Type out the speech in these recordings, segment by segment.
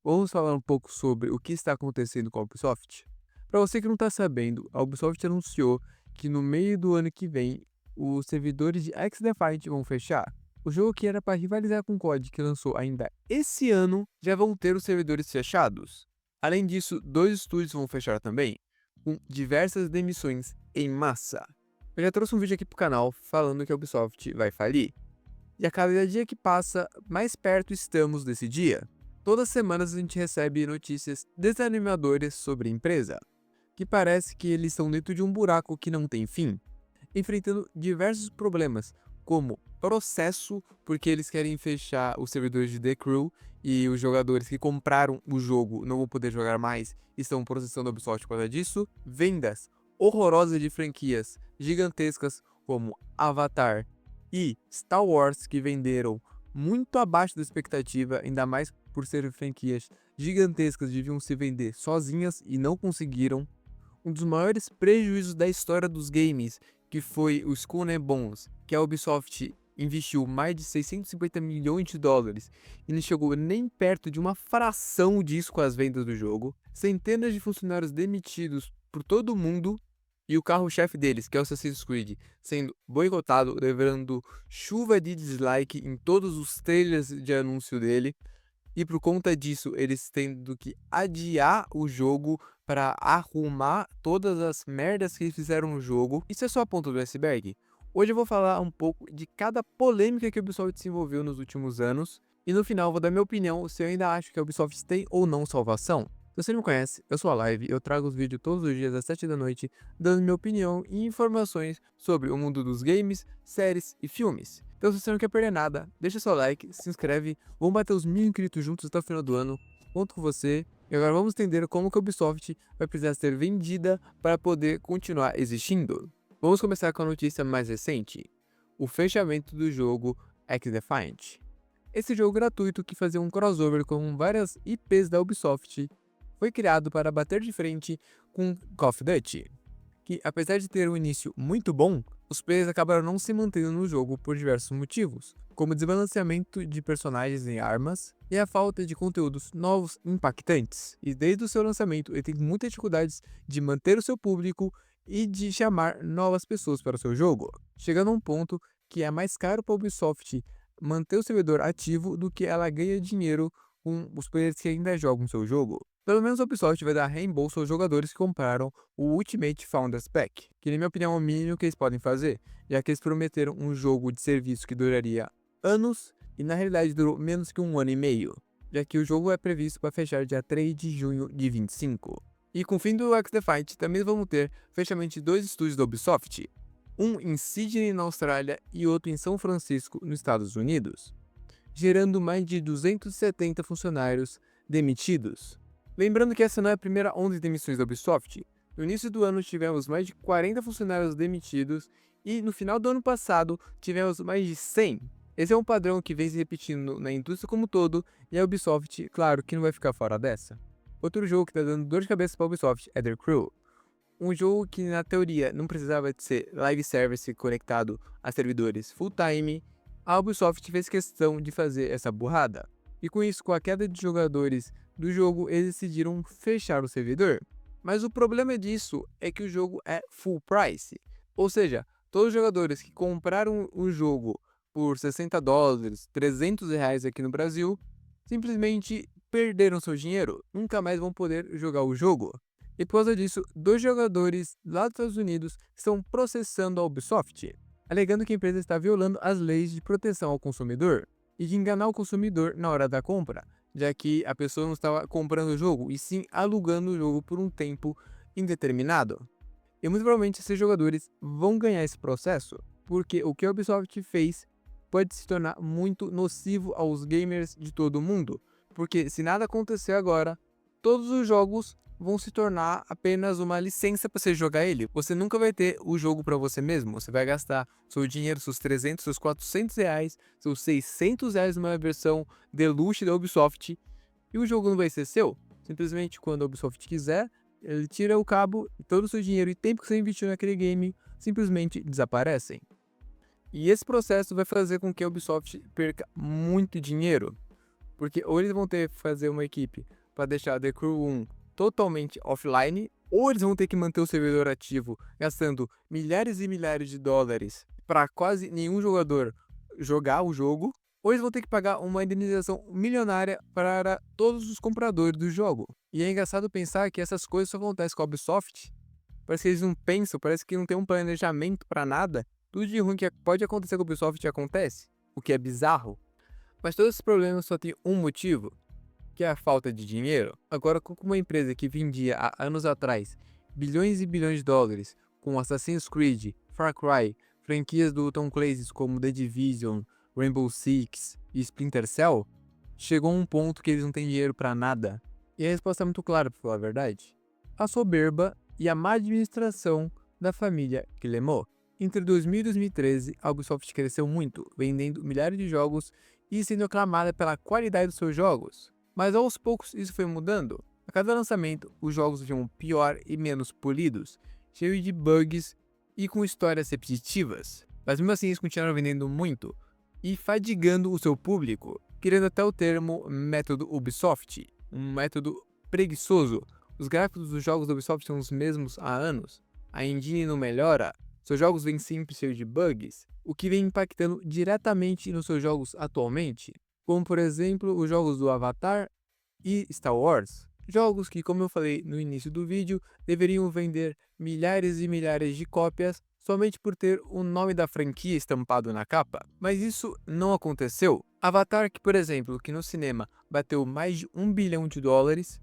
Vamos falar um pouco sobre o que está acontecendo com a Ubisoft? Para você que não está sabendo, a Ubisoft anunciou que no meio do ano que vem, os servidores de X-Defiant vão fechar. O jogo que era para rivalizar com o COD, que lançou ainda esse ano, já vão ter os servidores fechados. Além disso, dois estúdios vão fechar também, com diversas demissões em massa. Eu já trouxe um vídeo aqui pro canal falando que a Ubisoft vai falir. E a cada dia que passa, mais perto estamos desse dia. Todas as semanas a gente recebe notícias desanimadoras sobre a empresa, que parece que eles estão dentro de um buraco que não tem fim, enfrentando diversos problemas, como processo, porque eles querem fechar os servidores de The Crew e os jogadores que compraram o jogo não vão poder jogar mais e estão processando a Ubisoft por causa disso, vendas horrorosas de franquias gigantescas como Avatar e Star Wars que venderam muito abaixo da expectativa, ainda mais por serem franquias gigantescas, deviam se vender sozinhas e não conseguiram. Um dos maiores prejuízos da história dos games, que foi o Skull and Bones, que a Ubisoft investiu mais de 650 milhões de dólares e não chegou nem perto de uma fração disso com as vendas do jogo, centenas de funcionários demitidos por todo o mundo e o carro-chefe deles, que é o Assassin's Creed, sendo boicotado, levando chuva de dislike em todos os trailers de anúncio dele. E por conta disso, eles tendo que adiar o jogo para arrumar todas as merdas que eles fizeram no jogo. Isso é só a ponta do iceberg. Hoje eu vou falar um pouco de cada polêmica que a Ubisoft se envolveu nos últimos anos. E no final vou dar minha opinião se eu ainda acho que a Ubisoft tem ou não salvação. Se você não me conhece, eu sou a Live, eu trago os vídeos todos os dias às 7 da noite, dando minha opinião e informações sobre o mundo dos games, séries e filmes. Então se você não quer perder nada, deixa seu like, se inscreve, vamos bater os 1000 inscritos juntos até o final do ano, conto com você. E agora vamos entender como que a Ubisoft vai precisar ser vendida para poder continuar existindo. Vamos começar com a notícia mais recente, o fechamento do jogo X-Defiant. Esse jogo gratuito que fazia um crossover com várias IPs da Ubisoft foi criado para bater de frente com Call of Duty, que apesar de ter um início muito bom, os players acabaram não se mantendo no jogo por diversos motivos, como o desbalanceamento de personagens e armas e a falta de conteúdos novos e impactantes. E desde o seu lançamento ele tem muitas dificuldades de manter o seu público e de chamar novas pessoas para o seu jogo, chegando a um ponto que é mais caro para a Ubisoft manter o servidor ativo do que ela ganha dinheiro com os players que ainda jogam seu jogo. Pelo menos a Ubisoft vai dar reembolso aos jogadores que compraram o Ultimate Founders Pack, que na minha opinião é o mínimo que eles podem fazer, já que eles prometeram um jogo de serviço que duraria anos e na realidade durou menos que um ano e meio, já que o jogo é previsto para fechar dia 3 de junho de 25. E com o fim do X-Defiant também vamos ter fechamento de dois estúdios da Ubisoft, um em Sydney na Austrália e outro em São Francisco nos Estados Unidos, gerando mais de 270 funcionários demitidos. Lembrando que essa não é a primeira onda de demissões da Ubisoft. No início do ano tivemos mais de 40 funcionários demitidos e no final do ano passado tivemos mais de 100. Esse é um padrão que vem se repetindo na indústria como um todo e a Ubisoft, claro, que não vai ficar fora dessa. Outro jogo que está dando dor de cabeça para a Ubisoft é The Crew. Um jogo que na teoria não precisava de ser live service conectado a servidores full time, a Ubisoft fez questão de fazer essa burrada. E com isso, com a queda de jogadores do jogo, eles decidiram fechar o servidor. Mas o problema disso é que o jogo é full price. Ou seja, todos os jogadores que compraram o jogo por 60 dólares, 300 reais aqui no Brasil, simplesmente perderam seu dinheiro, nunca mais vão poder jogar o jogo. E por causa disso, dois jogadores lá dos Estados Unidos estão processando a Ubisoft, alegando que a empresa está violando as leis de proteção ao consumidor e de enganar o consumidor na hora da compra, já que a pessoa não estava comprando o jogo, e sim alugando o jogo por um tempo indeterminado. E muito provavelmente esses jogadores vão ganhar esse processo, porque o que a Ubisoft fez pode se tornar muito nocivo aos gamers de todo o mundo, porque se nada acontecer agora, todos os jogos vão se tornar apenas uma licença para você jogar ele. Você nunca vai ter o jogo para você mesmo. Você vai gastar seu dinheiro, seus 300, seus 400 reais, seus 600 reais numa versão deluxe da Ubisoft e o jogo não vai ser seu. Simplesmente quando a Ubisoft quiser, ele tira o cabo e todo o seu dinheiro e tempo que você investiu naquele game simplesmente desaparecem. E esse processo vai fazer com que a Ubisoft perca muito dinheiro. Porque ou eles vão ter que fazer uma equipe para deixar The Crew 1 totalmente offline, ou eles vão ter que manter o servidor ativo, gastando milhares e milhares de dólares para quase nenhum jogador jogar o jogo, ou eles vão ter que pagar uma indenização milionária para todos os compradores do jogo. E é engraçado pensar que essas coisas só acontecem com a Ubisoft. Parece que eles não pensam, parece que não tem um planejamento para nada. Tudo de ruim que pode acontecer com a Ubisoft acontece, o que é bizarro. Mas todos esses problemas só têm um motivo, que é a falta de dinheiro. Agora, com uma empresa que vendia há anos atrás bilhões e bilhões de dólares com Assassin's Creed, Far Cry, franquias do Tom Clancy como The Division, Rainbow Six e Splinter Cell, chegou a um ponto que eles não têm dinheiro para nada. E a resposta é muito clara, pra falar a verdade. A soberba e a má administração da família Guillemot. Entre 2000 e 2013, a Ubisoft cresceu muito, vendendo milhares de jogos e sendo aclamada pela qualidade dos seus jogos. Mas aos poucos isso foi mudando. A cada lançamento, os jogos vinham pior e menos polidos, cheios de bugs e com histórias repetitivas. Mas mesmo assim eles continuaram vendendo muito e fadigando o seu público, criando até o termo método Ubisoft, um método preguiçoso. Os gráficos dos jogos da Ubisoft são os mesmos há anos, a engine não melhora, seus jogos vêm sempre cheios de bugs, o que vem impactando diretamente nos seus jogos atualmente, como por exemplo os jogos do Avatar e Star Wars. Jogos que, como eu falei no início do vídeo, deveriam vender milhares e milhares de cópias somente por ter o nome da franquia estampado na capa. Mas isso não aconteceu. Avatar, que por exemplo, que no cinema bateu mais de 1 bilhão de dólares,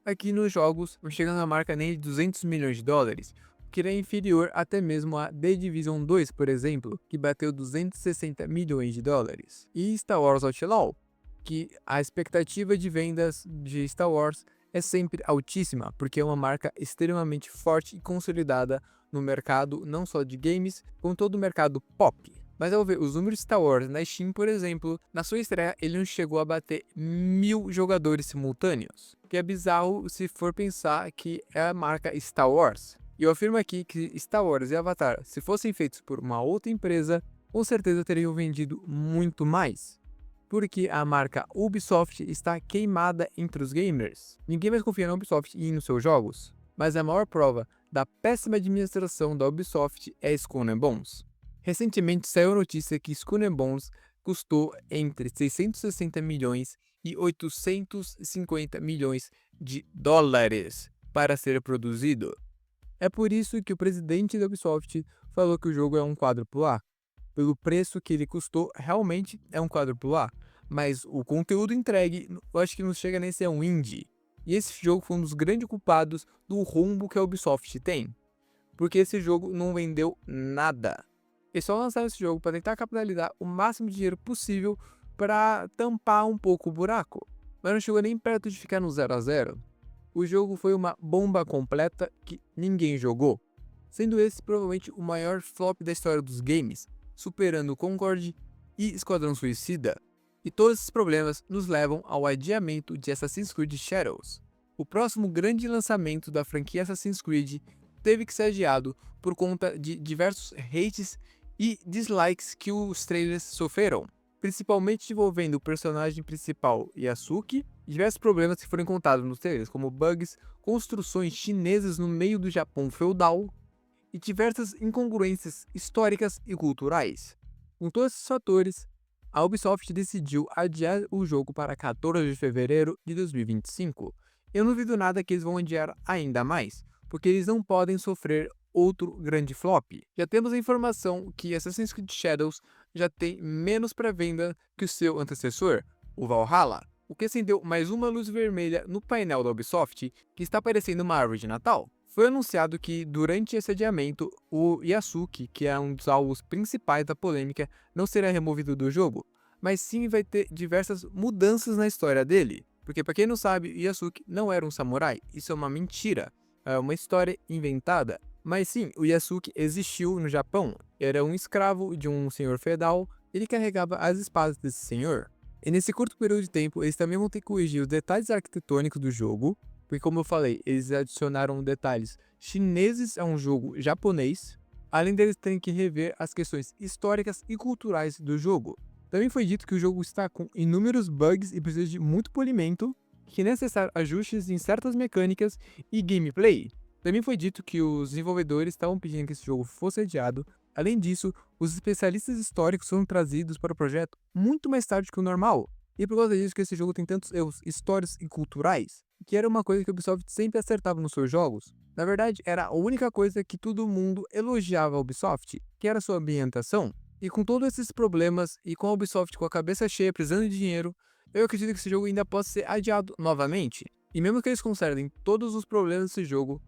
aqui nos jogos não chegando a marca nem de 200 milhões de dólares, o que é inferior até mesmo a The Division 2, por exemplo, que bateu 260 milhões de dólares. E Star Wars Outlaw, que a expectativa de vendas de Star Wars é sempre altíssima, porque é uma marca extremamente forte e consolidada no mercado não só de games, como todo o mercado pop. Mas ao ver os números de Star Wars na Steam, por exemplo, na sua estreia ele não chegou a bater 1000 jogadores simultâneos, que é bizarro se for pensar que é a marca Star Wars. E eu afirmo aqui que Star Wars e Avatar, se fossem feitos por uma outra empresa, com certeza teriam vendido muito mais. Porque a marca Ubisoft está queimada entre os gamers. Ninguém mais confia na Ubisoft e nos seus jogos. Mas a maior prova da péssima administração da Ubisoft é Skull and Bones. Recentemente saiu a notícia que Skull and Bones custou entre 660 milhões e 850 milhões de dólares para ser produzido. É por isso que o presidente da Ubisoft falou que o jogo é um quádruplo A. Pelo preço que ele custou, realmente é um quádruplo A. Mas o conteúdo entregue, eu acho que não chega nem a ser um indie. E esse jogo foi um dos grandes culpados do rombo que a Ubisoft tem. Porque esse jogo não vendeu nada. Eles só lançaram esse jogo para tentar capitalizar o máximo de dinheiro possível para tampar um pouco o buraco. Mas não chegou nem perto de ficar no 0 a 0. O jogo foi uma bomba completa que ninguém jogou. Sendo esse provavelmente o maior flop da história dos games, superando Concorde e Esquadrão Suicida. E todos esses problemas nos levam ao adiamento de Assassin's Creed Shadows. O próximo grande lançamento da franquia Assassin's Creed teve que ser adiado por conta de diversos hates e dislikes que os trailers sofreram, principalmente envolvendo o personagem principal Yasuki, e diversos problemas que foram contados nos trailers, como bugs, construções chinesas no meio do Japão feudal, e diversas incongruências históricas e culturais. Com todos esses fatores, a Ubisoft decidiu adiar o jogo para 14 de fevereiro de 2025. Eu não duvido nada que eles vão adiar ainda mais, porque eles não podem sofrer outro grande flop. Já temos a informação que Assassin's Creed Shadows já tem menos pré-venda que o seu antecessor, o Valhalla, o que acendeu mais uma luz vermelha no painel da Ubisoft, que está parecendo uma árvore de Natal. Foi anunciado que, durante esse adiamento, o Yasuki, que é um dos alvos principais da polêmica, não será removido do jogo, mas sim vai ter diversas mudanças na história dele. Porque, para quem não sabe, Yasuki não era um samurai, isso é uma mentira, é uma história inventada. Mas sim, o Yasuki existiu no Japão, era um escravo de um senhor feudal, ele carregava as espadas desse senhor. E nesse curto período de tempo, eles também vão ter que corrigir os detalhes arquitetônicos do jogo, porque como eu falei, eles adicionaram detalhes chineses a um jogo japonês, além deles terem que rever as questões históricas e culturais do jogo. Também foi dito que o jogo está com inúmeros bugs e precisa de muito polimento, que é necessário ajustes em certas mecânicas e gameplay. Também foi dito que os desenvolvedores estavam pedindo que esse jogo fosse adiado. Além disso, os especialistas históricos foram trazidos para o projeto muito mais tarde que o normal. E por causa disso que esse jogo tem tantos erros históricos e culturais, que era uma coisa que a Ubisoft sempre acertava nos seus jogos. Na verdade, era a única coisa que todo mundo elogiava a Ubisoft, que era a sua ambientação. E com todos esses problemas, e com a Ubisoft com a cabeça cheia, precisando de dinheiro, eu acredito que esse jogo ainda possa ser adiado novamente. E mesmo que eles consertem todos os problemas desse jogo,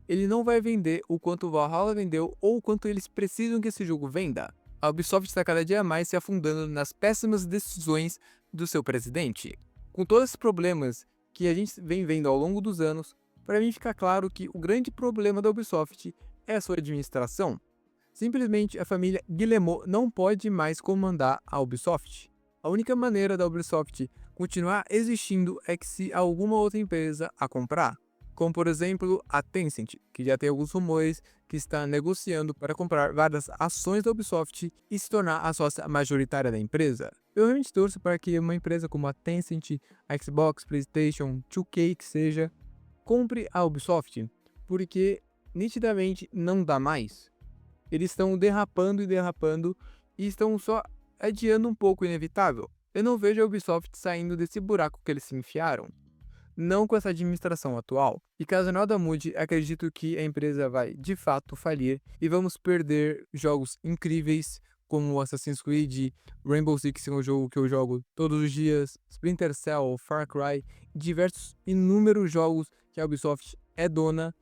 ele não vai vender o quanto o Valhalla vendeu ou o quanto eles precisam que esse jogo venda. A Ubisoft está cada dia mais se afundando nas péssimas decisões do seu presidente. Com todos esses problemas que a gente vem vendo ao longo dos anos, para mim fica claro que o grande problema da Ubisoft é a sua administração. Simplesmente a família Guillemot não pode mais comandar a Ubisoft. A única maneira da Ubisoft continuar existindo é que se alguma outra empresa a comprar, como por exemplo a Tencent, que já tem alguns rumores que está negociando para comprar várias ações da Ubisoft e se tornar a sócia majoritária da empresa. Eu realmente torço para que uma empresa como a Tencent, a Xbox, PlayStation, 2K que seja, compre a Ubisoft, porque nitidamente não dá mais. Eles estão derrapando e estão só adiando um pouco o inevitável. Eu não vejo a Ubisoft saindo desse buraco que eles se enfiaram. Não com essa administração atual. E caso nada mude, acredito que a empresa vai de fato falir e vamos perder jogos incríveis como Assassin's Creed, Rainbow Six, que é um jogo que eu jogo todos os dias, Splinter Cell, Far Cry, diversos inúmeros jogos que a Ubisoft é dona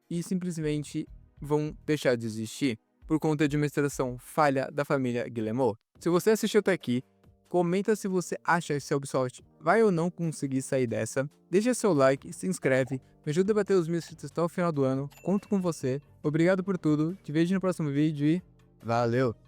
e simplesmente vão deixar de existir por conta de uma administração falha da família Guillemot. Se você assistiu até aqui, comenta se você acha que a Ubisoft vai ou não conseguir sair dessa. Deixa seu like, se inscreve, me ajuda a bater os 1000 inscritos até o final do ano. Conto com você. Obrigado por tudo. Te vejo no próximo vídeo e valeu!